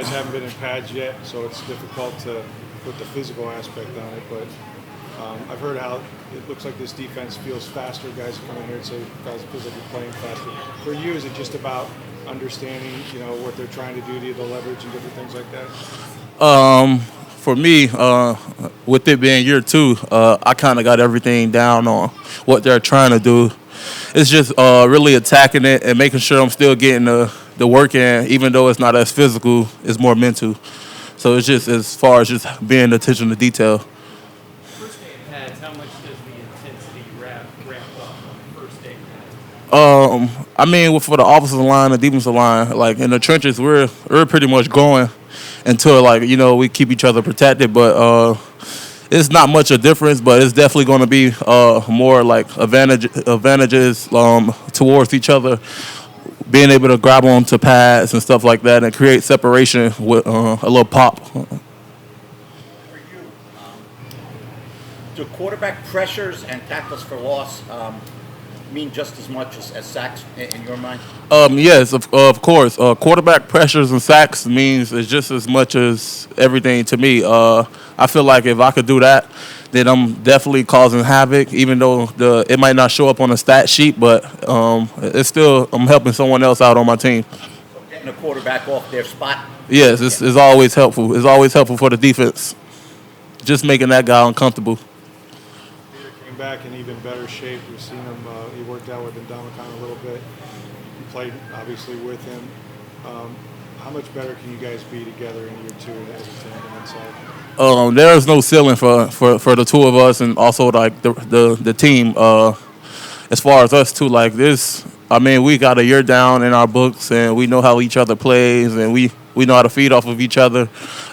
guys haven't been in pads yet, so it's difficult to put the physical aspect on it. But I've heard how it looks like this defense feels faster. Guys come in here and say, guys, it feels like you're playing faster. For you, is it just about understanding, what they're trying to do to you, the leverage and different things like that? For me, with it being year 2, I kind of got everything down on what they're trying to do. It's just really attacking it and making sure I'm still getting the work in, even though it's not as physical, it's more mental. So it's just as far as just being attention to detail. First day of pads, how much does the intensity ramp up on the first day of pads? I mean, for the offensive line, the defensive line, like in the trenches, we're pretty much going until we keep each other protected. But it's not much a difference, but it's definitely going to be more like advantages towards each other, being able to grab onto pads and stuff like that, and create separation with a little pop. For you, do quarterback pressures and tackles for loss mean just as much as sacks in your mind? Yes, of course. Quarterback pressures and sacks means it's just as much as everything to me. I feel like if I could do that, then I'm definitely causing havoc, even though it might not show up on the stat sheet, but it's still I'm helping someone else out on my team. So getting a quarterback off their spot? Yes, it's always helpful. It's always helpful for the defense. Just making that guy uncomfortable. Peter came back in even better shape. We've seen him. He worked out with Ndamukong a little bit. You played, obviously, with him. How much better can you guys be together in year 2 as a tandem inside? There is no ceiling for the two of us, and also like the team. As far as us too, like this, I mean, we got a year down in our books, and we know how each other plays, and we know how to feed off of each other.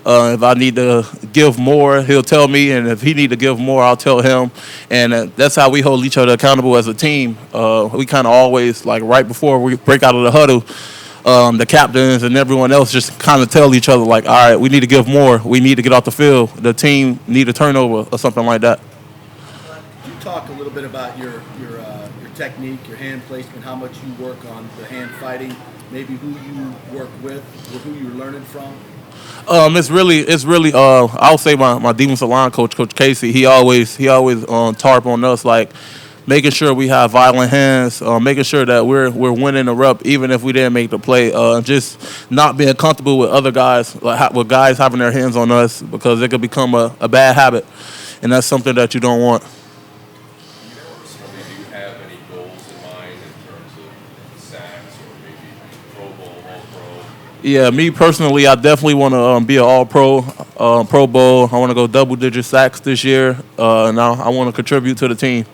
If I need to give more, he'll tell me, and if he need to give more, I'll tell him. And that's how we hold each other accountable as a team. We kind of always, like right before we break out of the huddle, the captains and everyone else just kind of tell each other, like, all right, we need to give more. We need to get off the field. The team need a turnover or something like that. Could you talk a little bit about your technique, your hand placement, how much you work on the hand fighting, maybe who you work with, or who you're learning from? It's really. I'll say my defensive line coach, Coach Casey. He always tarp on us, like making sure we have violent hands, making sure that we're winning the rep, even if we didn't make the play. Just not being comfortable with other guys, with guys having their hands on us, because it could become a bad habit, and that's something that you don't want. Personally, do you have any goals in mind in terms of sacks or maybe Pro Bowl, All-Pro? Yeah, me personally, I definitely want to be an All-Pro, Pro Bowl. I want to go double-digit sacks this year. Now I want to contribute to the team.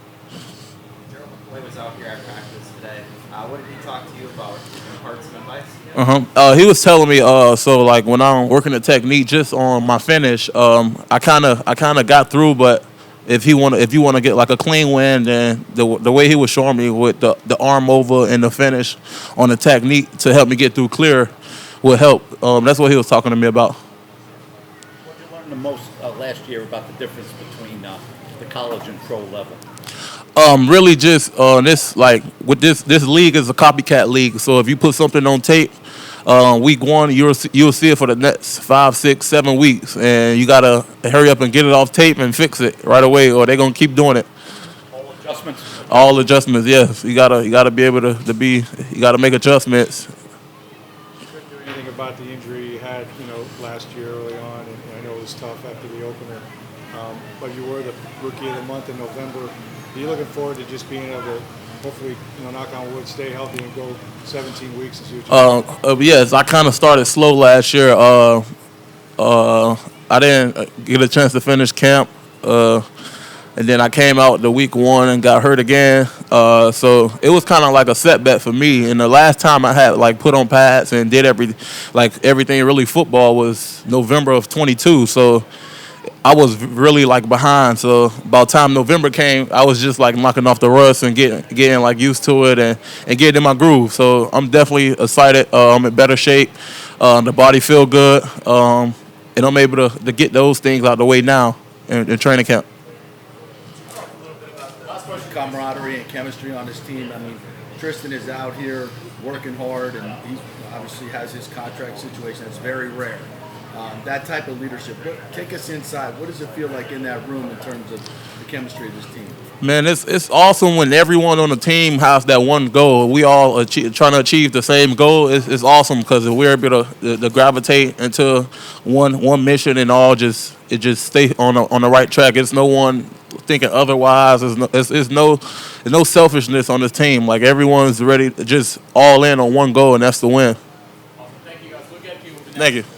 Gerald McCoy was out here at practice today. What did he talk to you about? Impart some advice? He was telling me, so like when I'm working the technique just on my finish, I kind of got through, but if you want to get like a clean win, then the way he was showing me with the arm over and the finish on the technique to help me get through clear would help. That's what he was talking to me about. What did you learn the most last year about the difference between the college and pro level? Really just this, like with this league is a copycat league. So if you put something on tape, week 1, you'll see it for the next 5, 6, 7 weeks, and you gotta hurry up and get it off tape and fix it right away, or they're gonna keep doing it. All adjustments? All adjustments, yes. You gotta be able to be. You gotta make adjustments. You couldn't do anything about the injury you had, last year early on, and I know it was tough after the opener. But you were the rookie of the month in November. Are you looking forward to just being able to, hopefully, knock on wood, stay healthy and go 17 weeks and see what you Yes, I kind of started slow last year. I didn't get a chance to finish camp, and then I came out the week 1 and got hurt again. So it was kind of like a setback for me. And the last time I had like put on pads and did everything really football was November of 22. So I was really like behind. So by the time November came, I was just like knocking off the rust and getting like used to it and getting in my groove. So I'm definitely excited. I'm in better shape. The body feel good, and I'm able to get those things out of the way now in training camp. Camaraderie and chemistry on this team. I mean, Tristan is out here working hard, and he's obviously has his contract situation. That's very rare. That type of leadership. Take us inside. What does it feel like in that room in terms of the chemistry of this team? Man, it's awesome when everyone on the team has that one goal. We all trying to achieve the same goal. It's awesome because we're able to gravitate into one mission and all just stay on the right track. It's no one thinking otherwise. There's no selfishness on this team. Like everyone's ready, just all in on one goal, and that's the win. Awesome. Thank you guys. We'll get you with the next Thank you.